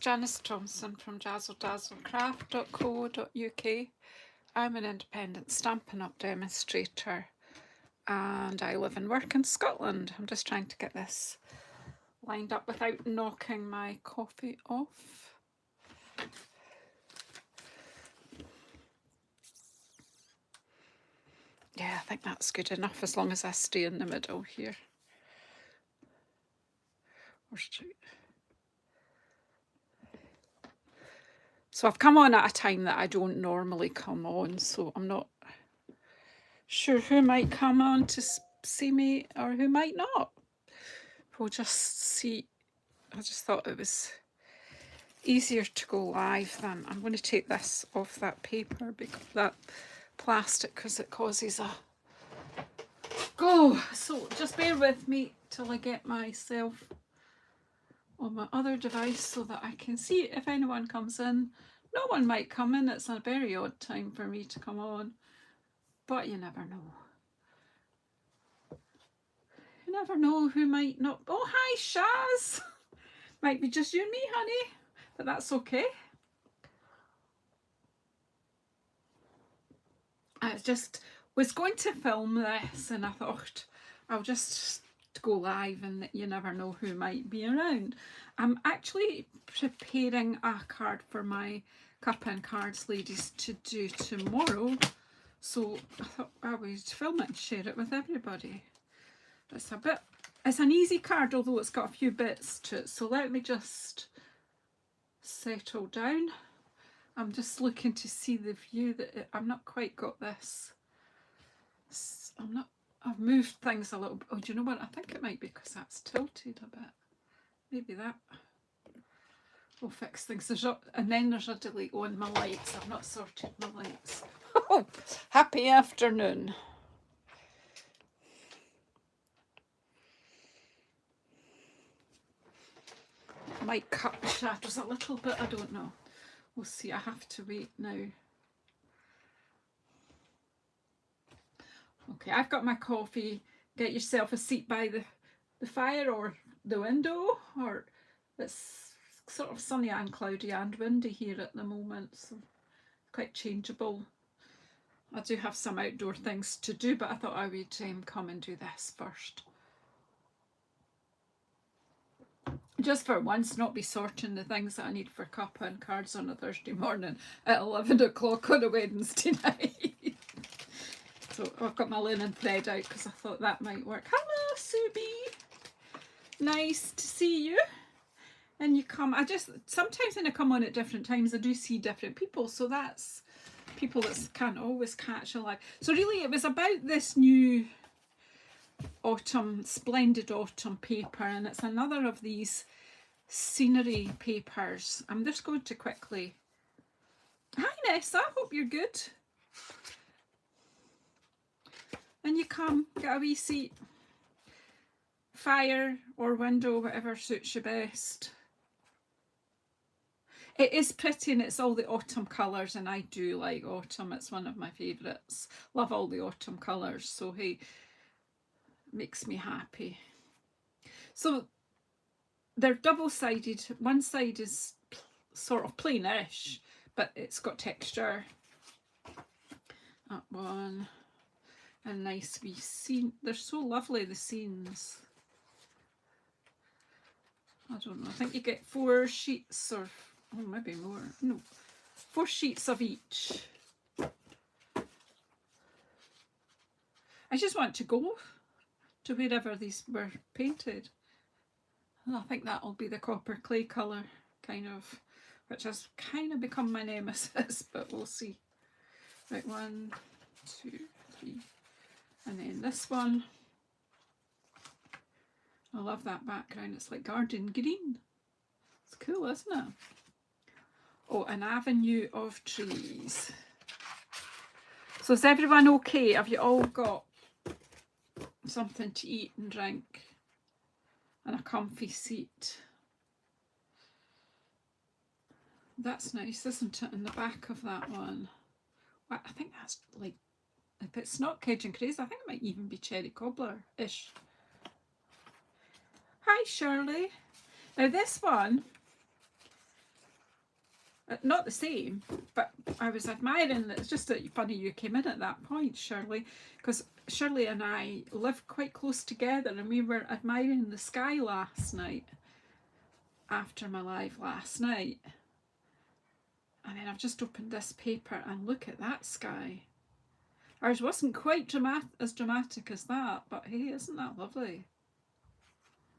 Janice Thompson from JazzleDazzleCraft.co.uk. I'm an independent Stampin' Up demonstrator and I live and work in Scotland. I'm just trying to get this lined up without knocking my coffee off. Yeah, I think that's good enough as long as I stay in the middle here. So I've come on at a time that I don't normally come on, so I'm not sure who might come on to see me or who might not. We'll just see. I just thought it was easier to go live than I'm going to take this off that paper, because that plastic, because it causes a go. So just bear with me till I get myself on my other device so that I can see if anyone comes in. No one might come in. It's a very odd time for me to come on, but you never know. You never know who might not. Oh, hi, Shaz. Might be just you and me, honey, but that's okay. I just was going to film this and I thought I'll just go live and you never know who might be around. I'm actually preparing a card for my Cup and Cards ladies to do tomorrow, so I thought I would film it and share it with everybody. It's an easy card, although it's got a few bits to it, so let me just settle down. I'm just looking to see the view that I've not quite got this. I've moved things a little bit. Oh, do you know what? I think it might be because that's tilted a bit. Maybe that will fix things. And then there's a delay on my lights. I've not sorted my lights. Oh, happy afternoon. I might cut the shadows a little bit. I don't know. We'll see. I have to wait now. Okay, I've got my coffee. Get yourself a seat by the fire or the window, or it's sort of sunny and cloudy and windy here at the moment, so quite changeable. I do have some outdoor things to do, but I thought I would come and do this first. Just for once, not be sorting the things that I need for Cup and Cards on a Thursday morning at 11 o'clock on a Wednesday night. So I've got my linen thread out because I thought that might work. Hello, Subi. Nice to see you. And you come, sometimes when I come on at different times, I do see different people. So that's people that can't always catch a live. So really it was about this new Splendid autumn paper, and it's another of these scenery papers. I'm just going to quickly. Hi Nessa, hope you're good. And you come, get a wee seat, fire or window, whatever suits you best. It is pretty and it's all the autumn colours, and I do like autumn. It's one of my favourites. Love all the autumn colours, so hey, it makes me happy. So they're double-sided. One side is sort of plainish, but it's got texture. That one. A nice wee scene. They're so lovely, the scenes. I don't know. I think you get 4 sheets, or maybe more. No, 4 sheets of each. I just want to go to wherever these were painted. And I think that'll be the copper clay colour, kind of, which has kind of become my nemesis, but we'll see. Right, 1, 2, 3. And then this one. I love that background. It's like garden green. It's cool, isn't it? Oh, an avenue of trees. So is everyone okay? Have you all got something to eat and drink and a comfy seat? That's nice, isn't it? In the back of that one. I think that's like, if it's not Cajun Craze, I think it might even be Cherry Cobbler-ish. Hi, Shirley. Now this one, Not the same, but I was admiring that. It's just that funny you came in at that point, Shirley, because Shirley and I live quite close together, and we were admiring the sky last night after my live last night. And then I've just opened this paper and look at that sky. Ours wasn't quite as dramatic as that, but hey, isn't that lovely?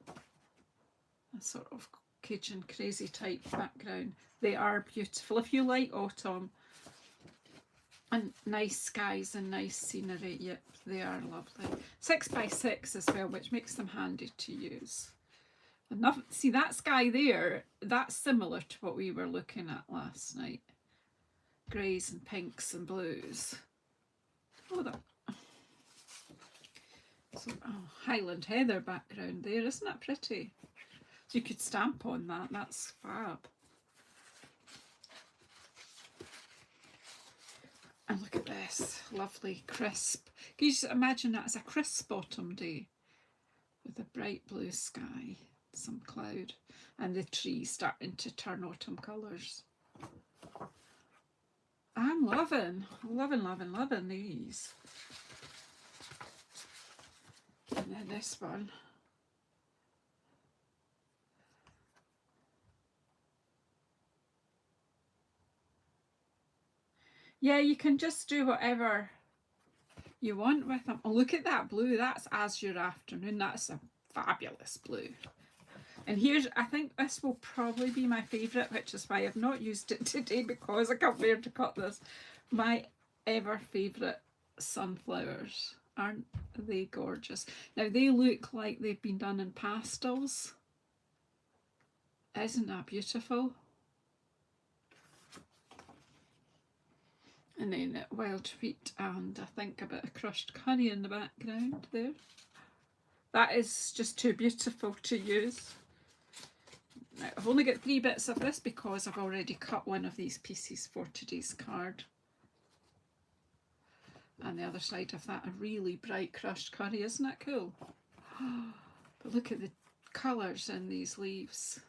A sort of Cajun crazy type background. They are beautiful. If you like autumn and nice skies and nice scenery, yep, they are lovely. 6x6 as well, which makes them handy to use. Enough. See that sky there, that's similar to what we were looking at last night. Greys and pinks and blues. Oh, that. So, oh, Highland Heather background there, isn't that pretty? So you could stamp on that, that's fab. And look at this, lovely crisp. Can you just imagine that as a crisp autumn day with a bright blue sky, some cloud, and the trees starting to turn autumn colours. I'm loving these. And then this one. Yeah, you can just do whatever you want with them. Oh, look at that blue. That's Azure Afternoon. That's a fabulous blue. And here's, I think this will probably be my favourite, which is why I've not used it today because I can't bear to cut this. My ever favourite sunflowers. Aren't they gorgeous? Now they look like they've been done in pastels. Isn't that beautiful? And then wild wheat and I think a bit of crushed curry in the background there. That is just too beautiful to use. Now, I've only got 3 bits of this because I've already cut one of these pieces for today's card. And the other side of that, a really bright crushed curry. Isn't that cool? But look at the colours in these leaves.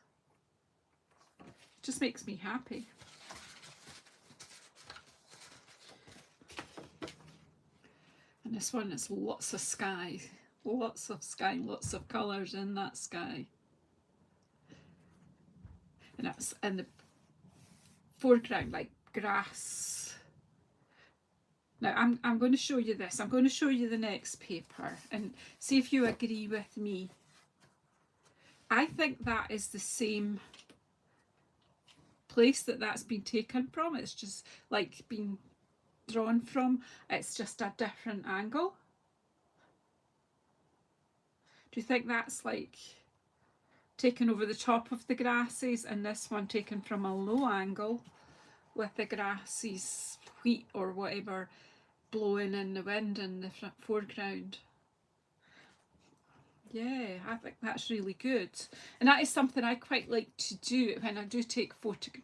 It just makes me happy. And this one is lots of sky. Lots of sky, lots of colours in that sky. And that's in the foreground, like grass. Now I'm going to show you this. I'm going to show you the next paper and see if you agree with me. I think that is the same place that's been taken from. It's just like been drawn from. It's just a different angle. Do you think that's like taken over the top of the grasses and this one taken from a low angle with the grasses, wheat or whatever, blowing in the wind in the foreground? Yeah, I think that's really good. And that is something I quite like to do when I do take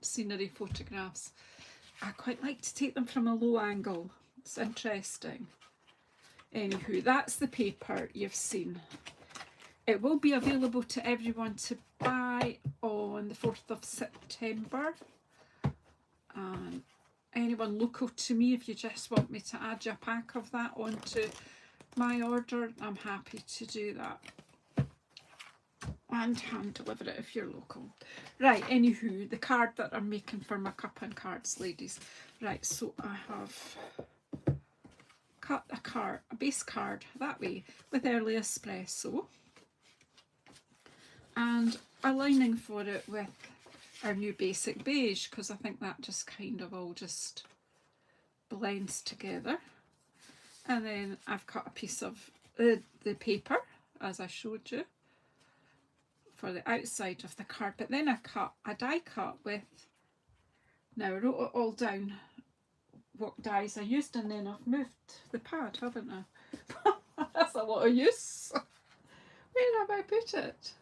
scenery photographs. I quite like to take them from a low angle. It's interesting. Anywho, that's the paper you've seen. It will be available to everyone to buy on the 4th of September. Anyone local to me, if you just want me to add your pack of that onto my order, I'm happy to do that. And hand deliver it if you're local. Right, anywho, the card that I'm making for my cup and cards, ladies. Right, so I have cut a base card that way with early espresso. And a lining for it with our new basic beige, because I think that just kind of all just blends together. And then I've cut a piece of the paper, as I showed you, for the outside of the card. But then I cut a die cut with, now I wrote it all down, what dies I used, and then I've moved the pad, haven't I? That's a lot of use. Where have I put it?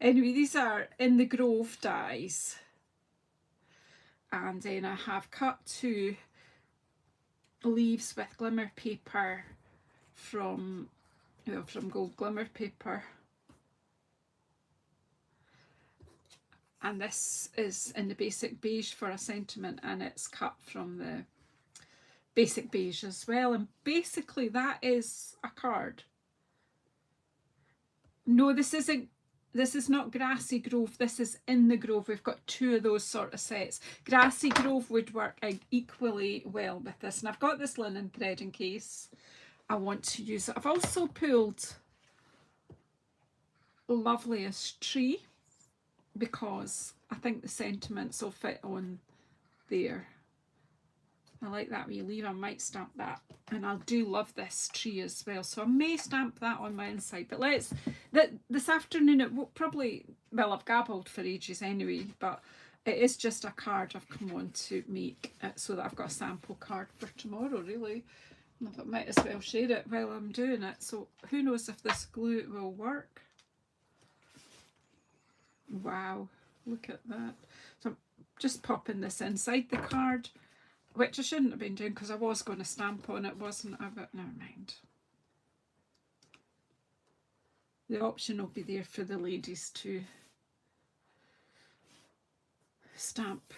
Anyway, these are In the Grove dies. And then I have cut 2 leaves with glimmer paper from Gold Glimmer Paper. and this is in the basic beige for a sentiment, and it's cut from the basic beige as well. And basically that is a card. No, this isn't. This is not Grassy Grove. This is In the Grove. We've got two of those sort of sets. Grassy Grove would work equally well with this. And I've got this linen thread in case I want to use it. I've also pulled Loveliest Tree because I think the sentiments will fit on there. I like that wee leaf. I might stamp that, and I do love this tree as well, so I may stamp that on my inside. But this afternoon it will probably, well, I've gabbled for ages anyway, but it is just a card I've come on to make so that I've got a sample card for tomorrow, really. I thought I might as well share it while I'm doing it. So who knows if this glue will work. Wow, look at that. So I'm just popping this inside the card, which I shouldn't have been doing because I was going to stamp on it, wasn't I? But never mind. The option will be there for the ladies to stamp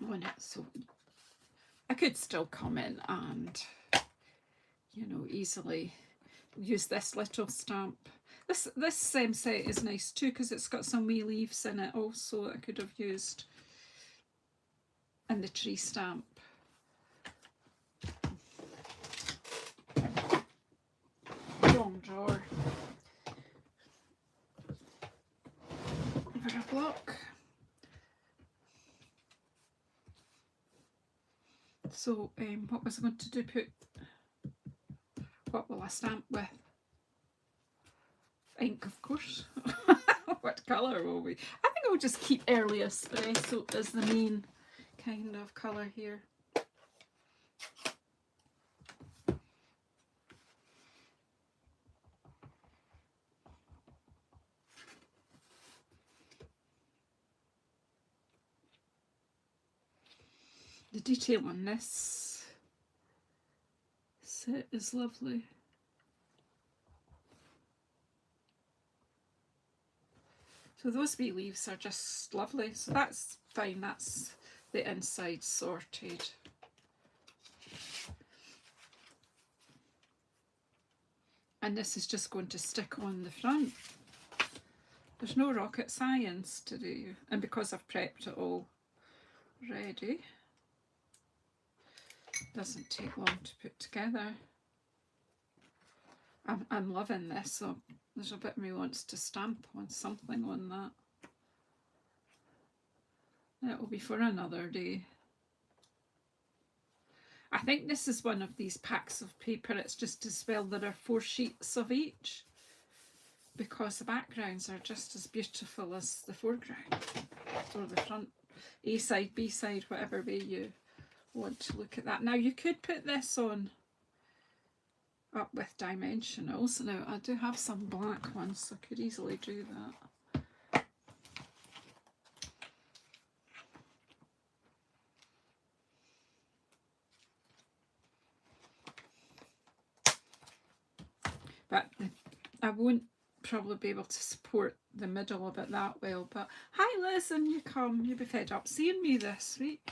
on it. So I could still come in and, you know, easily use this little stamp. This same set is nice too because it's got some wee leaves in it also that I could have used in the tree stamp. Long drawer. Over a block. So what was I going to do? What will I stamp with? Ink, of course. What colour will we? I think I'll just keep Early Espresso as the main kind of colour here. The detail on this set is lovely. So those wee leaves are just lovely. So that's fine. That's the inside sorted. And this is just going to stick on the front. There's no rocket science to do. And because I've prepped it all ready, it doesn't take long to put together. I'm loving this, so there's a bit of me wants to stamp on something on that. That will be for another day. I think this is one of these packs of paper. It's just as well there are 4 sheets of each because the backgrounds are just as beautiful as the foreground or the front, A side, B side, whatever way you want to look at that. Now you could put this on up with dimensionals. Now I do have some black ones, so I could easily do that. But I won't probably be able to support the middle of it that well. But hi Liz, and you come, you'll be fed up seeing me this week.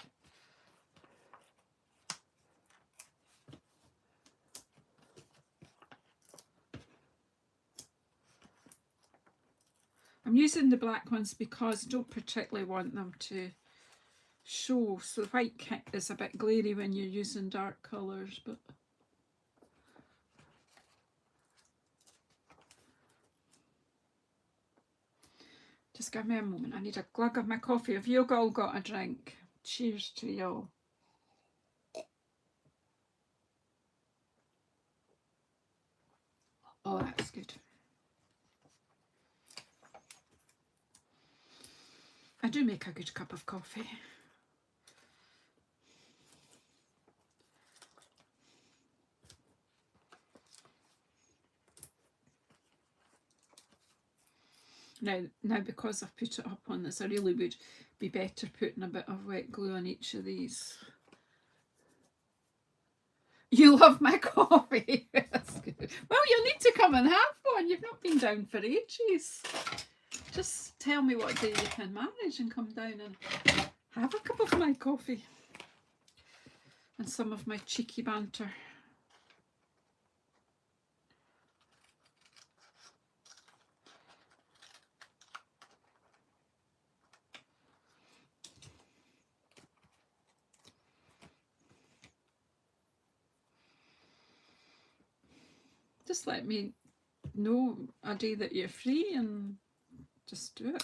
I'm using the black ones because I don't particularly want them to show. So the white kit is a bit glary when you're using dark colours, but just give me a moment. I need a glug of my coffee. Have you all got a drink? Cheers to you all. Oh, that's good. I do make a good cup of coffee. Now because I've put it up on this, I really would be better putting a bit of wet glue on each of these. You love my coffee. That's good. Well, you'll need to come and have one. You've not been down for ages. Just tell me what day you can manage and come down and have a cup of my coffee and some of my cheeky banter. Just let me know a day that you're free and just do it.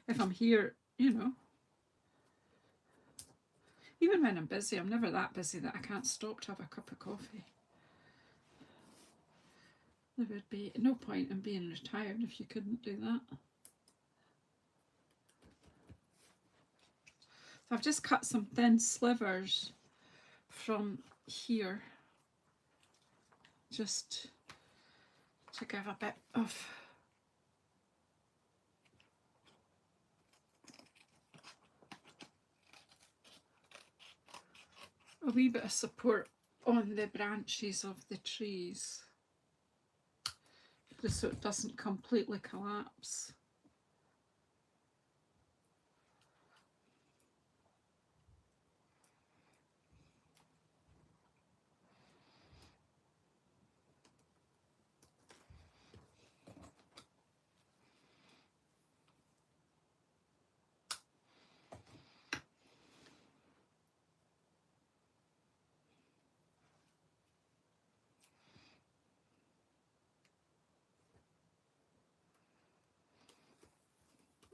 If I'm here, you know. Even when I'm busy, I'm never that busy that I can't stop to have a cup of coffee. There would be no point in being retired if you couldn't do that. So I've just cut some thin slivers from here, just to give a bit of a wee bit of support on the branches of the trees, just so it doesn't completely collapse.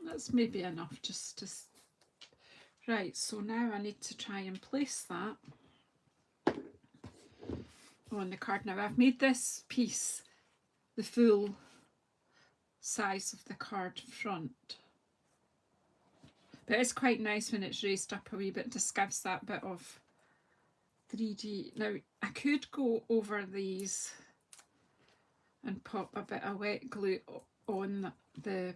That's maybe enough just to... Right, so now I need to try and place that on the card. Now I've made this piece the full size of the card front, but it's quite nice when it's raised up a wee bit, just gives that bit of 3D. Now I could go over these and pop a bit of wet glue on the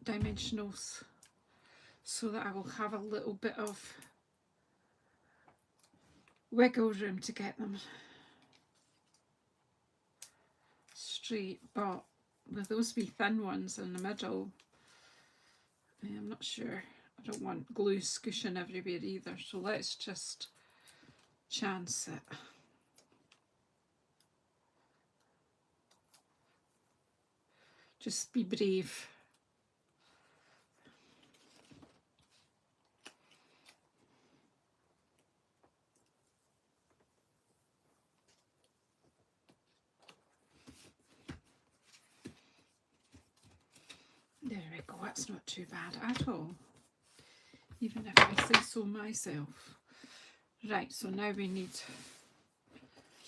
dimensionals so that I will have a little bit of wiggle room to get them straight, but with those wee thin ones in the middle, I'm not sure. I don't want glue squishing everywhere either, so let's just chance it. Just be brave. There we go, that's not too bad at all, even if I say so myself. Right, so now we need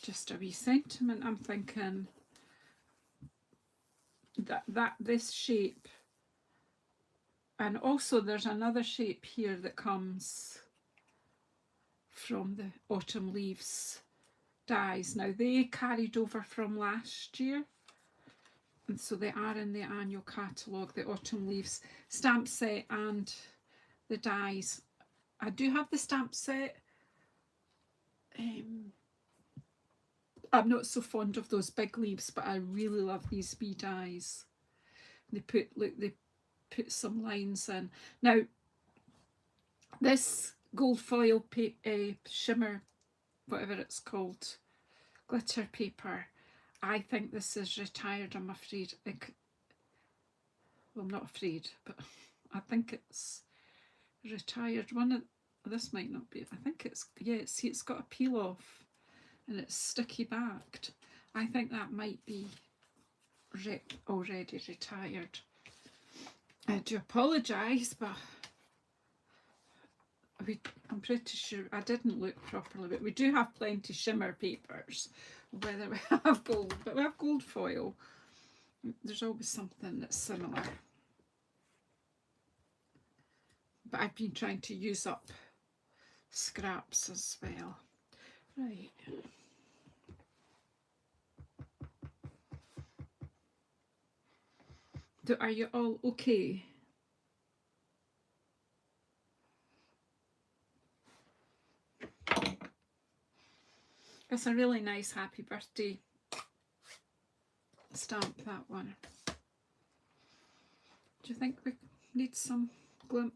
just a wee sentiment. I'm thinking that this shape, and also there's another shape here that comes from the autumn leaves dies. Now they carried over from last year, and so they are in the annual catalogue, the autumn leaves stamp set and the dies. I do have the stamp set. I'm not so fond of those big leaves, but I really love these wee dies. They put some lines in. Now this gold foil shimmer, whatever it's called, glitter paper, I think this is retired, I'm afraid. Well, I'm not afraid, but I think it's retired. This might not be. I think it's, yeah, see, it's got a peel off and it's sticky backed. I think that might be already retired. I do apologise, but I'm pretty sure I didn't look properly, but we do have plenty shimmer papers, whether we have gold, but we have gold foil. There's always something that's similar. But I've been trying to use up scraps as well. Right. Are you all okay? That's a really nice happy birthday stamp, that one. Do you think we need some a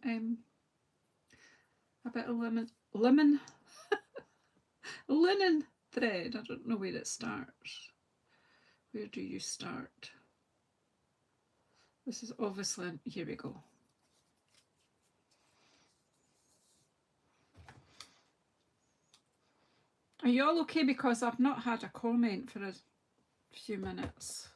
bit of linen thread? I don't know where it starts. Where do you start? This is obviously, here we go. Are you all okay? Because I've not had a comment for a few minutes.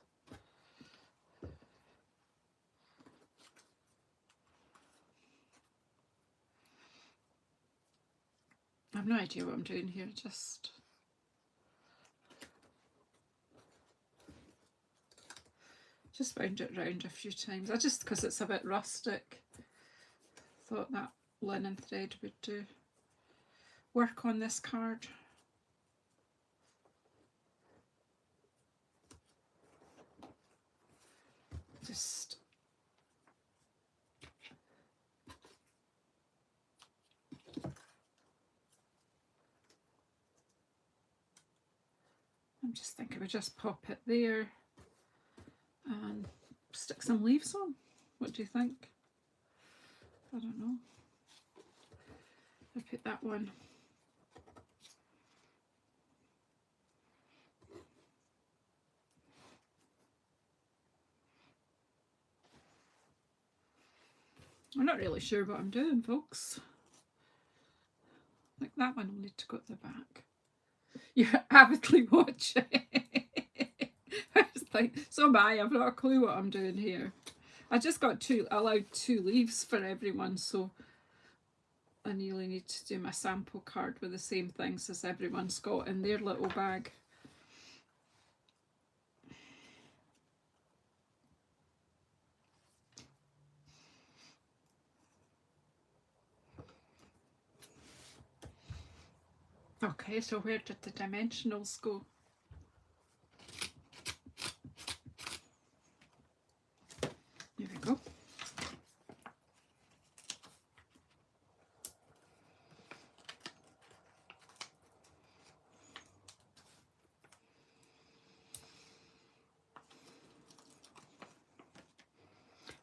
I've no idea what I'm doing here, just wound it round a few times. I just, because it's a bit rustic, thought that linen thread would do work on this card. Just I'm just thinking we just pop it there and stick some leaves on. What do you think? I don't know. I put that one. I'm not really sure what I'm doing, folks. I think that one will need to go at the back. You're avidly watching. I was like, so am I. I've not a clue what I'm doing here. I just got allowed 2 leaves for everyone, so I nearly need to do my sample card with the same things as everyone's got in their little bag. Okay, so where did the dimensionals go? There we go.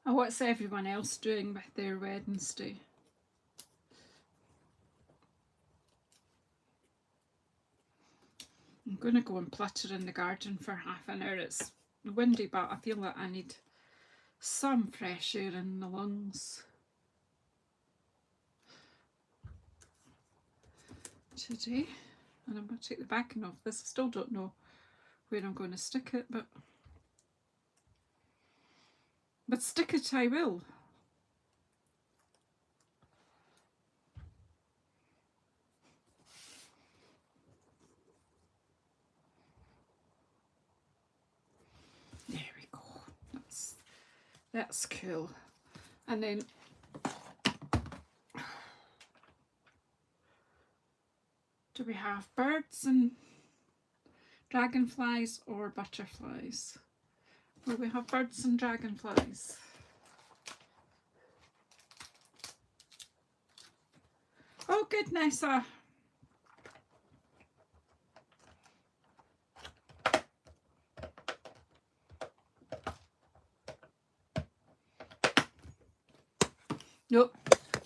And what's everyone else doing with their Wednesday? I'm going to go and plutter in the garden for half an hour. It's windy, but I feel that I need some fresh air in the lungs today. And I'm going to take the backing off this. I still don't know where I'm going to stick it, but stick it I will. There we go. That's cool. And then do we have birds and dragonflies or butterflies? Well, we have birds and dragonflies. Oh goodness, nope.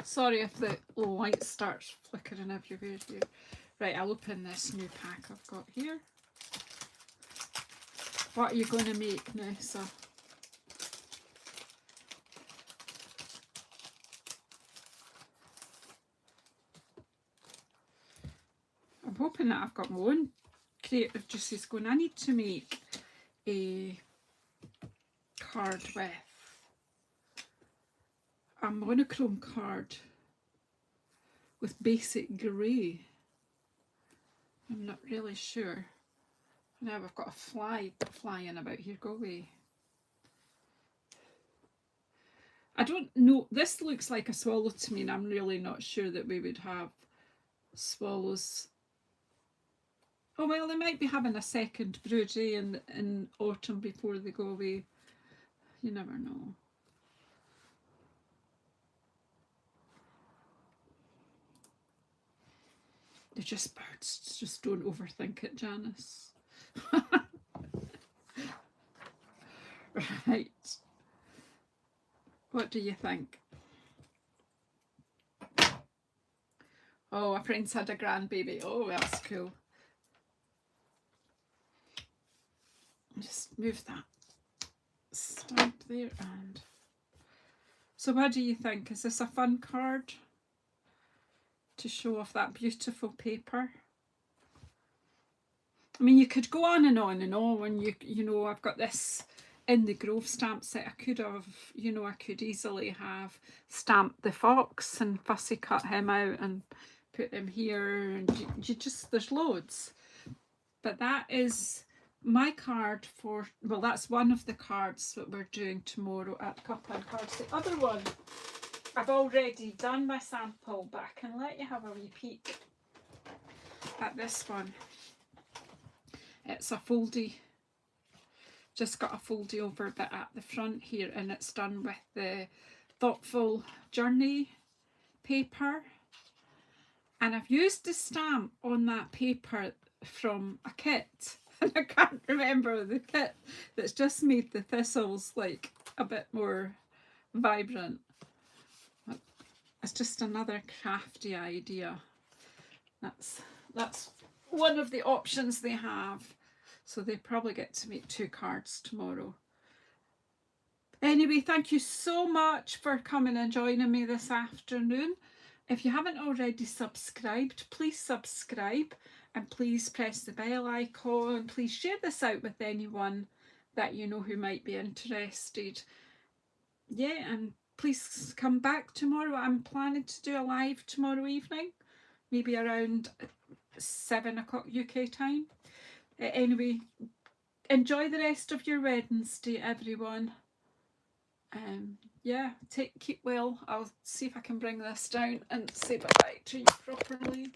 Sorry if the light starts flickering everywhere here. Right, I'll open this new pack I've got here. What are you going to make now, sir? I'm hoping that I've got my own creative juices going. I need to make a card with a monochrome card with basic grey. I'm not really sure. Now we've got a fly flying about here. Go away. I don't know. This looks like a swallow to me, and I'm really not sure that we would have swallows. Oh well, they might be having a second brood in autumn before they go away. You never know. They're just birds. Just don't overthink it, Janice. Right. What do you think? Oh, a friend's had a grandbaby. Oh, that's cool. Just move that stamp there. And so what do you think? Is this a fun card to show off that beautiful paper? I mean, you could go on and on and on. You know, I've got this in the Grove stamp set. I could have, you know, I could easily have stamped the fox and fussy cut him out and put him here, and you just, there's loads. But that is my card for, well, that's one of the cards that we're doing tomorrow at Cup and Cards. The other one, I've already done my sample, but I can let you have a wee peek at this one. It's a foldy, just got a foldy over bit at the front here, and it's done with the Thoughtful Journey paper. And I've used the stamp on that paper from a kit, and I can't remember the kit that's just made the thistles like a bit more vibrant. It's just another crafty idea. That's one of the options they have. So they probably get to make 2 cards tomorrow. Anyway, thank you so much for coming and joining me this afternoon. If you haven't already subscribed, please subscribe, and please press the bell icon. Please share this out with anyone that you know who might be interested. Yeah, and please come back tomorrow. I'm planning to do a live tomorrow evening, maybe around 7 o'clock UK time. Anyway, enjoy the rest of your Wednesday, everyone. Yeah, keep well. I'll see if I can bring this down and say bye-bye to you properly.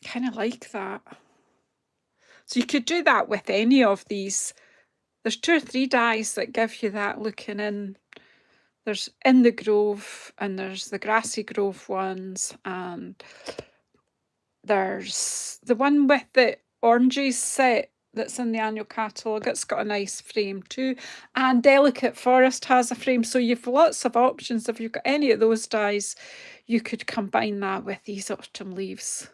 Kind of like that. So you could do that with any of these. There's 2 or 3 dies that give you that looking in. There's In the Grove, and there's the Grassy Grove ones, and there's the one with the oranges set that's in the annual catalogue. It's got a nice frame too, and Delicate Forest has a frame, so you've lots of options. If you've got any of those dies, you could combine that with these autumn leaves.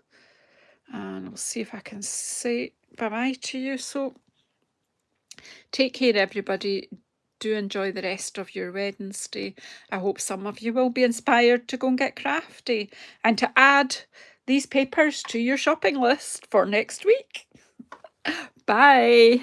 And we'll see if I can say bye-bye to you. So take care, everybody. Do enjoy the rest of your Wednesday. I hope some of you will be inspired to go and get crafty and to add these papers to your shopping list for next week. Bye.